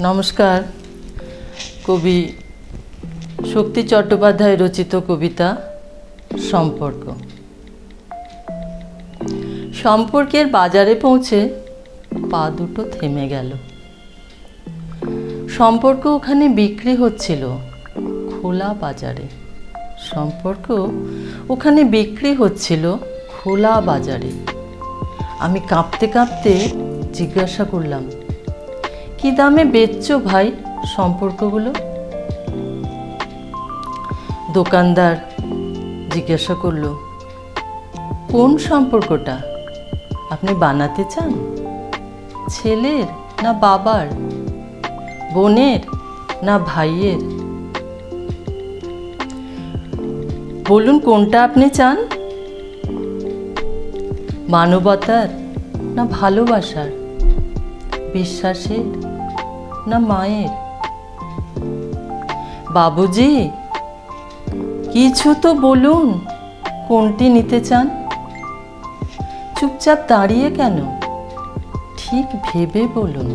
নমস্কার। কবি শক্তি চট্টোপাধ্যায় রচিত কবিতা সম্পর্ক। সম্পর্কের বাজারে পৌঁছে পা দুটো থেমে গেল। সম্পর্ক ওখানে বিক্রি হচ্ছিল খোলা বাজারে। সম্পর্ক ওখানে বিক্রি হচ্ছিল খোলা বাজারে। আমি কাঁপতে কাঁপতে জিজ্ঞাসা করলাম, কি দামে বেচছো ভাই সম্পর্কগুলো? দোকানদার জিজ্ঞাসা করলো, কোন সম্পর্কটা আপনি বানাতে চান? ছেলের না বাবার, বোনের না ভাইয়ের? বলুন কোনটা আপনি চান? মানবতার না ভালোবাসার, বিশ্বাসের না মায়ের? বাবুজি কিছু তো বলুন, কোনটি নিতে চান? চুপচাপ দাঁড়িয়ে কেন, ঠিক ভেবে বলুন।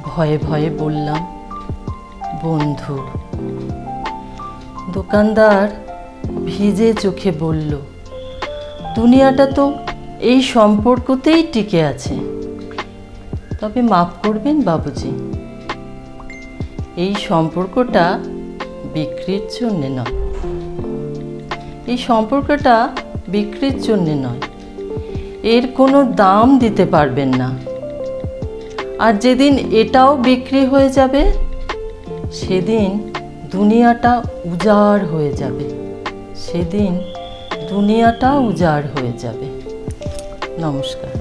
ভয়ে ভয়ে বললাম, বন্ধু। দোকানদার ভিজে চোখে বলল, দুনিয়াটা তো এই সম্পর্কতেই টিকে আছে। তবে মাফ করবেন বাবুজি, এই সম্পর্কটা বিক্রির জন্যে নয়। এই সম্পর্কটা বিক্রির জন্যে নয়, এর কোনো দাম দিতে পারবেন না। আর যেদিন এটাও বিক্রি হয়ে যাবে, সেদিন দুনিয়াটা উজাড় হয়ে যাবে। সেদিন দুনিয়াটা উজাড় হয়ে যাবে। নমস্কার।